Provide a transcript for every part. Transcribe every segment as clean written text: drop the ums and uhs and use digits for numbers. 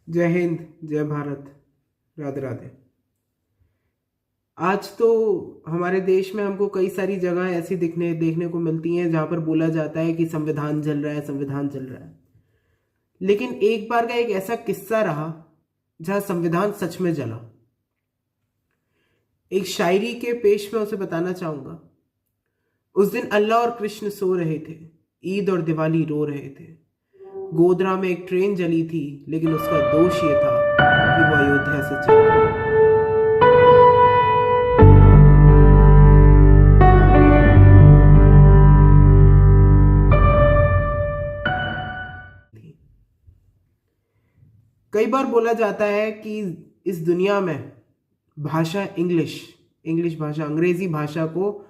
जय हिंद, जय भारत, राधे राधे। आज तो हमारे देश में हमको कई सारी जगह ऐसी देखने को मिलती हैं जहाँ पर बोला जाता है कि संविधान जल रहा है, संविधान जल रहा है। लेकिन एक बार का एक ऐसा किस्सा रहा जहाँ संविधान सच में जला। एक शायरी के पेश में उसे बताना चाहूंगा। उस दिन अल्लाह और कृष्ण सो रहे थे, ईद और दिवाली रो रहे थे। गोधरा में एक ट्रेन जली थी, लेकिन उसका दोष ये था कि वो अयोध्या से चली थी। कई बार बोला जाता है कि इस दुनिया में भाषा इंग्लिश भाषा, अंग्रेजी भाषा को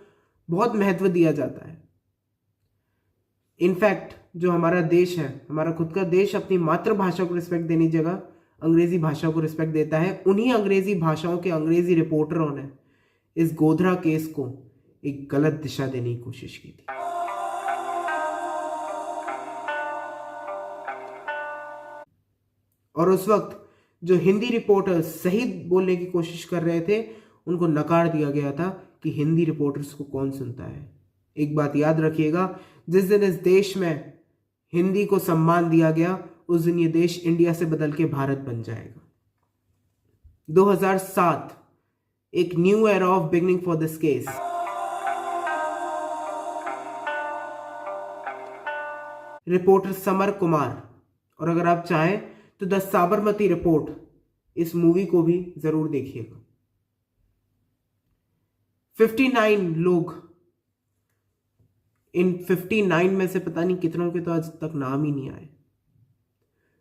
बहुत महत्व दिया जाता है। इनफैक्ट जो हमारा देश है, हमारा खुद का देश, अपनी मातृभाषा को रिस्पेक्ट देने की जगह अंग्रेजी भाषा को रिस्पेक्ट देता है। उन्हीं अंग्रेजी भाषाओं के अंग्रेजी रिपोर्टरों ने इस गोधरा केस को एक गलत दिशा देने की कोशिश की थी। और उस वक्त जो हिंदी रिपोर्टर्स सही बोलने की कोशिश कर रहे थे, उनको नकार दिया गया था कि हिंदी रिपोर्टर्स को कौन सुनता है। एक बात याद रखिएगा, जिस दिन इस देश में हिंदी को सम्मान दिया गया, उस दिन ये देश इंडिया से बदल के भारत बन जाएगा। 2007 एक new era of beginning for this case. Reporter summer Kumar, और अगर आप चाहें तो द साबरमती रिपोर्ट, इस मूवी को भी जरूर देखिएगा। 59 लोग, इन 59 में से पता नहीं कितनों के तो आज तक नाम ही नहीं आए।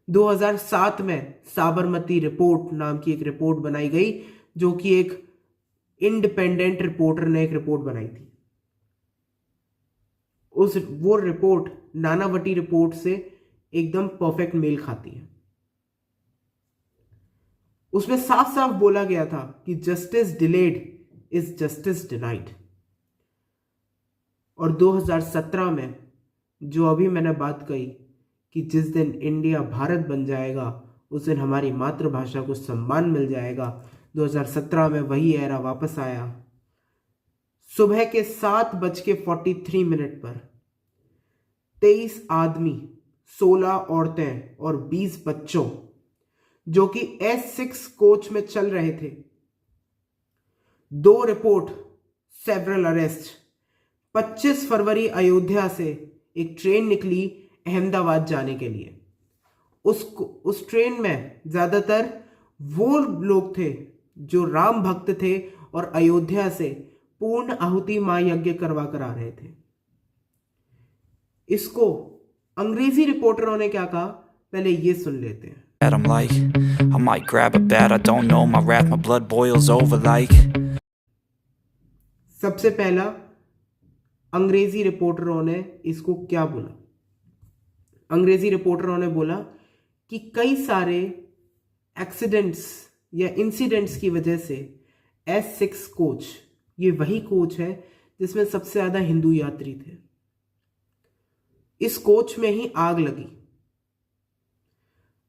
2007 में साबरमती रिपोर्ट नाम की एक रिपोर्ट बनाई गई, जो कि एक इंडिपेंडेंट रिपोर्टर ने एक रिपोर्ट बनाई थी। वो रिपोर्ट नानावटी रिपोर्ट से एकदम परफेक्ट मेल खाती है। उसमें साफ साफ बोला गया था कि justice delayed is justice denied. और 2017 में जो अभी मैंने बात कही कि जिस दिन इंडिया भारत बन जाएगा, उस दिन हमारी मातृभाषा को सम्मान मिल जाएगा, 2017 में वही एरा वापस आया। सुबह के 7:43 पर 23 आदमी, 16 औरतें और 20 बच्चों, जो कि S6 कोच में चल रहे थे, 2 रिपोर्ट, सेवरल अरेस्ट। 25 फरवरी अयोध्या से एक ट्रेन निकली अहमदाबाद जाने के लिए। उस ट्रेन में ज्यादातर वो लोग थे जो राम भक्त थे और अयोध्या से पूर्ण आहुति महायज्ञ करवा कर आ रहे थे। इसको अंग्रेजी रिपोर्टरों ने क्या कहा, पहले ये सुन लेते हैं। I'm like, I might grab a bat, I don't know, my wrath, my blood boils over like. सबसे पहला अंग्रेजी रिपोर्टरों ने इसको क्या बोला। अंग्रेजी रिपोर्टरों ने बोला कि कई सारे एक्सीडेंट्स या इंसिडेंट्स की वजह से S6 कोच, ये वही कोच है जिसमें सबसे ज्यादा हिंदू यात्री थे, इस कोच में ही आग लगी।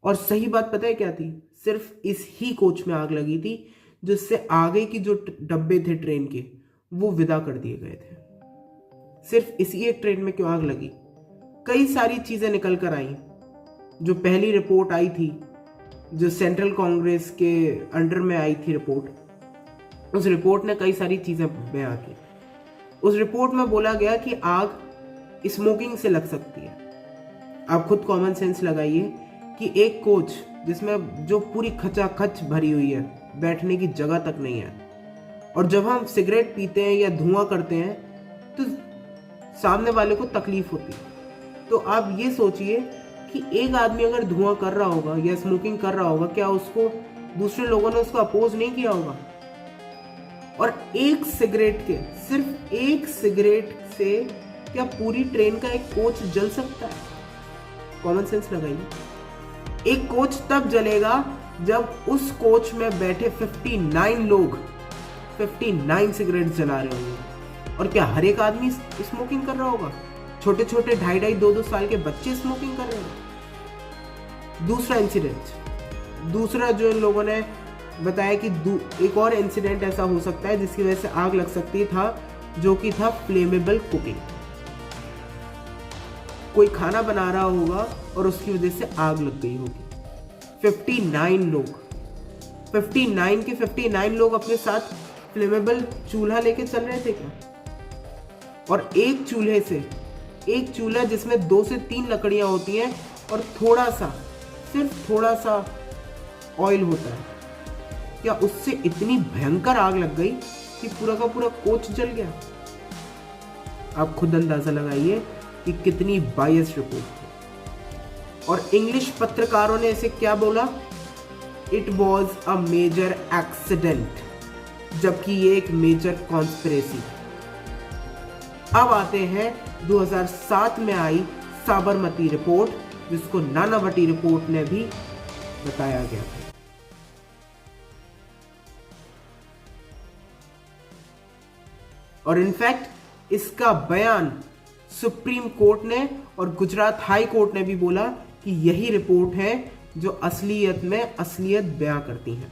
और सही बात पता है क्या थी, सिर्फ इस ही कोच में आग लगी थी, जिससे आगे की जो डब्बे थे ट्रेन के, वो विदा कर दिए गए थे। सिर्फ इसी एक ट्रेन में क्यों आग लगी? कई सारी चीजें निकल कर आई। जो पहली रिपोर्ट आई थी, जो सेंट्रल कांग्रेस के अंडर में आई थी रिपोर्ट, उस रिपोर्ट ने कई सारी चीजें बयां की। उस रिपोर्ट में बोला गया कि आग स्मोकिंग से लग सकती है। आप खुद कॉमन सेंस लगाइए कि एक कोच जिसमें जो पूरी खचाखच भरी हुई है, बैठने की जगह तक नहीं है, और जब हम सिगरेट पीते हैं या धुआं करते हैं तो सामने वाले को तकलीफ होती है। तो आप ये सोचिए कि एक आदमी अगर धुआं कर रहा होगा या स्मोकिंग कर रहा होगा, क्या उसको दूसरे लोगों ने उसको अपोज नहीं किया होगा? और एक सिगरेट के, सिर्फ एक सिगरेट से क्या पूरी ट्रेन का एक कोच जल सकता है? कॉमन सेंस लगाइए। एक कोच तब जलेगा जब उस कोच में बैठे 59 लोग 59 सिगरेट जला रहे होंगे। और क्या हर एक आदमी स्मोकिंग कर रहा होगा? छोटे छोटे 2.5-2.5 साल के बच्चे स्मोकिंग कर रहे हैं। दूसरा इंसिडेंट, दूसरा जो इन लोगों ने बताया कि एक और इंसिडेंट ऐसा हो सकता है जिसकी वजह से आग लग सकती था, जो कि था फ्लेमेबल कुकिंग। कोई खाना बना रहा होगा और उसकी वजह से आग लग गई होगी। 59 लोग, 59 के 59 लोग अपने साथ फ्लेमेबल चूल्हा लेके चल रहे थे क्या? और एक चूल्हे से, एक चूल्हा जिसमें 2 से 3 लकड़ियां होती हैं और थोड़ा सा, सिर्फ थोड़ा सा ऑयल होता है, क्या उससे इतनी भयंकर आग लग गई कि पूरा का पूरा कोच जल गया? आप खुद अंदाजा लगाइए कि कितनी बायस रिपोर्ट थी। और इंग्लिश पत्रकारों ने इसे क्या बोला? It was a major accident, जबकि ये एक मेजर कॉन्स्पिरेसी। अब आते हैं 2007 में आई साबरमती रिपोर्ट, जिसको नानावटी रिपोर्ट ने भी बताया गया था। और इनफैक्ट इसका बयान सुप्रीम कोर्ट ने और गुजरात हाई कोर्ट ने भी बोला कि यही रिपोर्ट है जो असलियत में असलियत बयां करती हैं।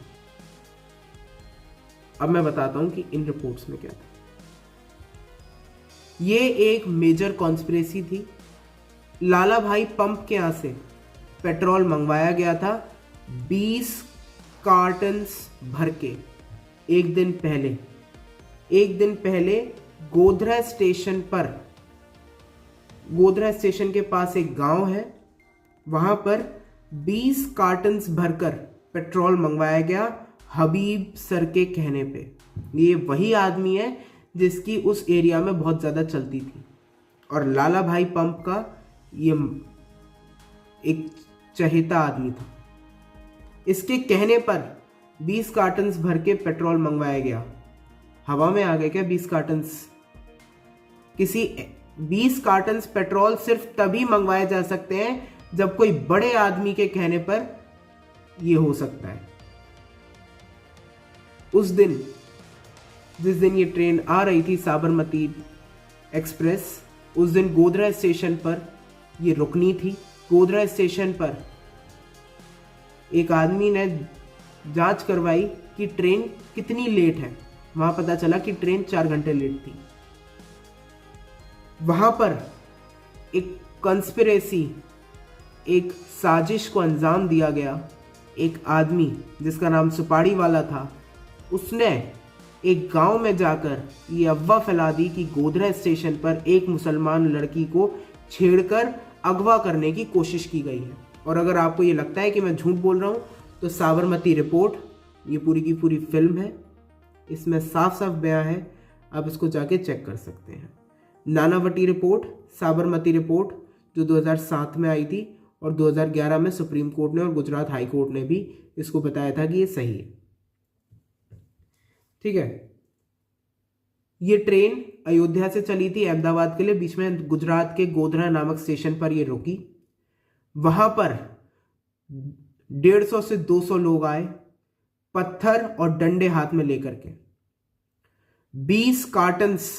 अब मैं बताता हूं कि इन रिपोर्ट्स में क्या था। ये एक मेजर कॉन्स्पिरेसी थी। लाला भाई पंप के यहां से पेट्रोल मंगवाया गया था 20 कार्टन्स भर के। एक दिन पहले गोधरा स्टेशन पर, गोधरा स्टेशन के पास एक गांव है, वहां पर 20 कार्टन्स भरकर पेट्रोल मंगवाया गया हबीब सर के कहने पे। ये वही आदमी है जिसकी उस एरिया में बहुत ज़्यादा चलती थी। और लाला भाई पंप का ये एक चहेता आदमी था। इसके कहने पर 20 कार्टन्स भर के पेट्रोल मंगवाया गया। हवा में आ गए क्या 20 कार्टन्स? 20 कार्टन्स पेट्रोल सिर्फ तभी मंगवाए जा सकते हैं जब कोई बड़े आदमी के कहने पर यह हो सकता है। उस दिन, जिस दिन ये ट्रेन आ रही थी साबरमती एक्सप्रेस, उस दिन गोधरा स्टेशन पर ये रुकनी थी। गोधरा स्टेशन पर एक आदमी ने जांच करवाई कि ट्रेन कितनी लेट है। वहां पता चला कि ट्रेन 4 घंटे लेट थी। वहां पर एक कंस्पिरेसी, एक साजिश को अंजाम दिया गया। एक आदमी जिसका नाम सुपाड़ी वाला था, उसने एक गांव में जाकर ये अफवाह फैला दी कि गोधरा स्टेशन पर एक मुसलमान लड़की को छेड़कर अगवा करने की कोशिश की गई है। और अगर आपको ये लगता है कि मैं झूठ बोल रहा हूं, तो साबरमती रिपोर्ट, ये पूरी की पूरी फिल्म है, इसमें साफ साफ बयां है, आप इसको जाके चेक कर सकते हैं। नानावटी रिपोर्ट, साबरमती रिपोर्ट जो 2007 में आई थी, और 2011 में सुप्रीम कोर्ट ने और गुजरात हाई कोर्ट ने भी इसको बताया था कि ये सही है। ठीक है। ये ट्रेन अयोध्या से चली थी अहमदाबाद के लिए। बीच में गुजरात के गोधरा नामक स्टेशन पर ये रुकी। वहां पर 150 से 200 लोग आए, पत्थर और डंडे हाथ में लेकर के। 20 कार्टन्स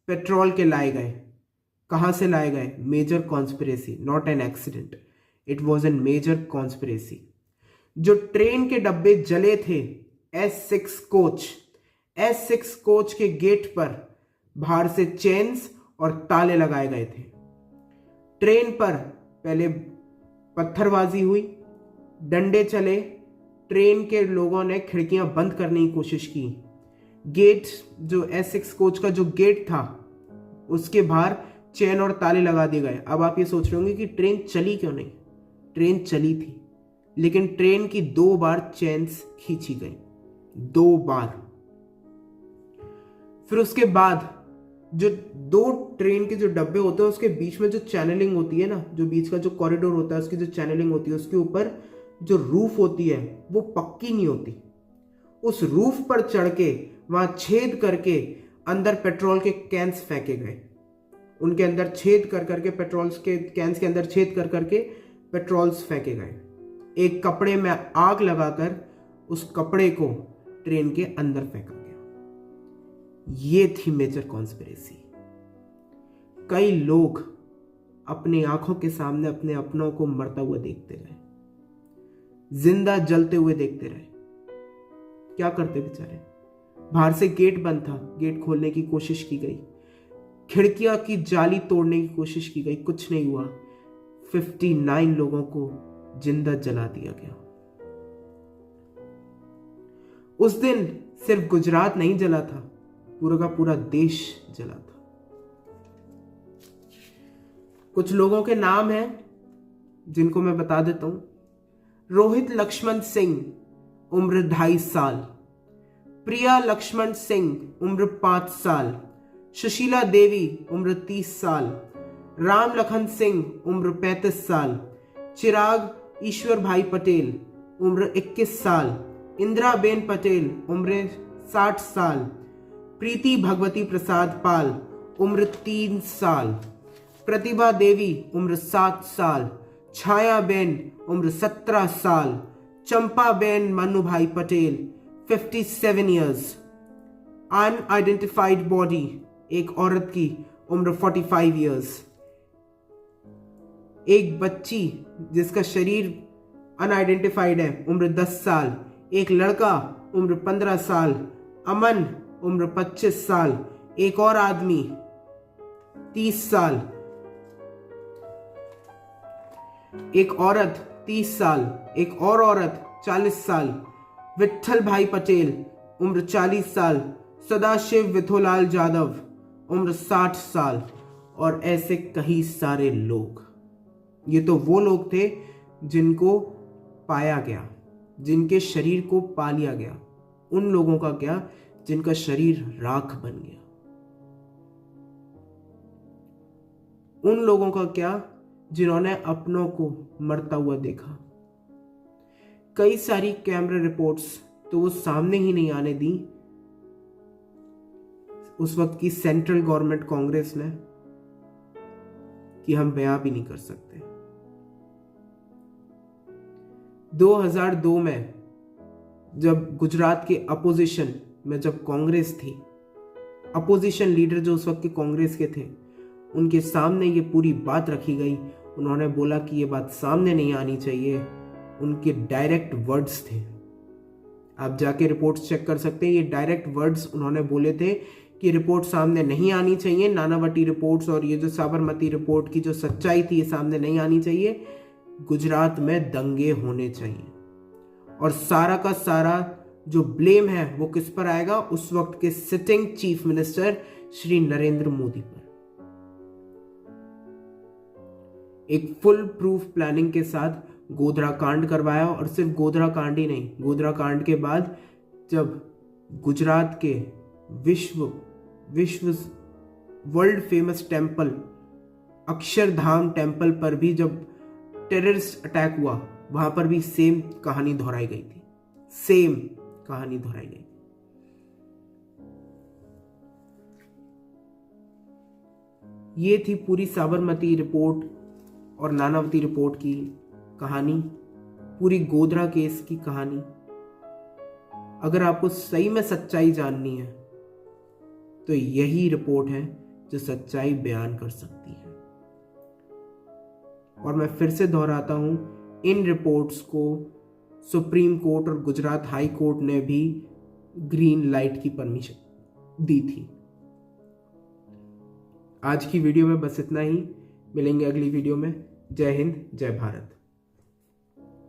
पेट्रोल के लाए गए। कहां से लाए गए? Major conspiracy, not an accident, it was an major conspiracy. जो ट्रेन के डब्बे जले थे, S6 कोच, S6 कोच के गेट पर बाहर से चेन्स और ताले लगाए गए थे। ट्रेन पर पहले पत्थरबाजी हुई, डंडे चले, ट्रेन के लोगों ने खिड़कियां बंद करने की कोशिश की। गेट, जो S6 कोच का जो गेट था, उसके बाहर चेन और ताले लगा दिए गए। अब आप ये सोच रहे होंगे कि ट्रेन चली क्यों नहीं? ट्रेन चली थी, लेकिन ट्रेन की 2 बार चेन्स खींची गई, 2 बार। फिर उसके बाद जो 2 ट्रेन के जो डब्बे होते हैं, उसके बीच में जो चैनलिंग होती है ना, जो बीच का जो कॉरिडोर होता है, उसकी जो चैनलिंग होती है, उसके ऊपर जो रूफ होती है वो पक्की नहीं होती। उस रूफ पर चढ़ के वहां छेद करके अंदर पेट्रोल के कैंस फेंके गए। उनके अंदर छेद कर करके, पेट्रोल के कैंस के अंदर छेद कर करके पेट्रोल्स फेंके गए। एक कपड़े में आग लगाकर उस कपड़े को ट्रेन के अंदर फेंका गया। ये थी मेजर कॉन्स्पिरेसी। कई लोग अपनी आंखों के सामने अपने अपनों को मरता हुआ देखते गए। जिंदा जलते हुए देखते रहे। क्या करते बेचारे? बाहर से गेट बंद था, गेट खोलने की कोशिश की गई, खिड़कियां की जाली तोड़ने की कोशिश की गई, कुछ नहीं हुआ। 59 लोगों को जिंदा जला दिया गया। उस दिन सिर्फ गुजरात नहीं जला था, पूरा का पूरा देश जला था। कुछ लोगों के नाम हैं जिनको मैं बता देता हूं। रोहित लक्ष्मण सिंह, उम्र 2.5 साल। प्रिया लक्ष्मण सिंह, उम्र 5 साल। सुशीला देवी, उम्र 30 साल। राम लखन सिंह, उम्र 35 साल। चिराग ईश्वर भाई पटेल, उम्र 21 साल। इंदिरा बेन पटेल, उम्र 60 साल। प्रीति भगवती प्रसाद पाल, उम्र 3 साल। प्रतिभा देवी, उम्र 7 साल। छाया बेन, उम्र 17 साल। Champa ben Manubhai Patel, 57 years. Unidentified body, एक औरत की, उम्र 45 ईयर्स। एक बच्ची जिसका शरीर अनआइडेंटिफाइड है, उम्र 10 साल। एक लड़का, उम्र 15 साल। अमन, उम्र 25 साल। एक और आदमी 30 साल। एक औरत 30 साल। एक और औरत 40 साल। विट्ठल भाई पटेल, उम्र 40 साल। सदाशिव विथोलाल जाधव, उम्र 60 साल। और ऐसे कई सारे लोग। ये तो वो लोग थे जिनको पाया गया, जिनके शरीर को पा लिया गया। उन लोगों का क्या जिनका शरीर राख बन गया? उन लोगों का क्या जिन्होंने अपनों को मरता हुआ देखा? कई सारी कैमरा रिपोर्ट्स तो वो सामने ही नहीं आने दी उस वक्त की सेंट्रल गवर्नमेंट कांग्रेस ने, कि हम बयां भी नहीं कर सकते। 2002 में जब गुजरात के अपोजिशन में जब कांग्रेस थी, अपोजिशन लीडर जो उस वक्त के कांग्रेस के थे, उनके सामने ये पूरी बात रखी गई। उन्होंने बोला कि ये बात सामने नहीं आनी चाहिए। उनके डायरेक्ट वर्ड्स थे, आप जाके रिपोर्ट्स चेक कर सकते हैं। ये डायरेक्ट वर्ड्स उन्होंने बोले थे कि रिपोर्ट सामने नहीं आनी चाहिए, नानावटी रिपोर्ट्स और ये जो साबरमती रिपोर्ट की जो सच्चाई थी ये सामने नहीं आनी चाहिए। गुजरात में दंगे होने चाहिए और सारा का सारा जो ब्लेम है वो किस पर आएगा? उस वक्त के sitting chief minister Shri Narendra Modi पर। एक फुल प्रूफ प्लानिंग के साथ गोधरा कांड करवाया। और सिर्फ गोधरा कांड ही नहीं, गोधरा कांड के बाद जब गुजरात के विश्व world famous temple Akshardham temple पर भी जब टेररिस्ट अटैक हुआ, वहां पर भी सेम कहानी दोहराई गई थी। सेम कहानी दोहराई गई। ये थी पूरी साबरमती रिपोर्ट और नानावती रिपोर्ट की कहानी, पूरी गोधरा केस की कहानी। अगर आपको सही में सच्चाई जाननी है तो यही रिपोर्ट है जो सच्चाई बयान कर सकती है। और मैं फिर से दोहराता हूं, इन रिपोर्ट्स को सुप्रीम कोर्ट और गुजरात हाई कोर्ट ने भी ग्रीन लाइट की परमिशन दी थी। आज की वीडियो में बस इतना ही। मिलेंगे अगली वीडियो में। जय हिंद, जय भारत।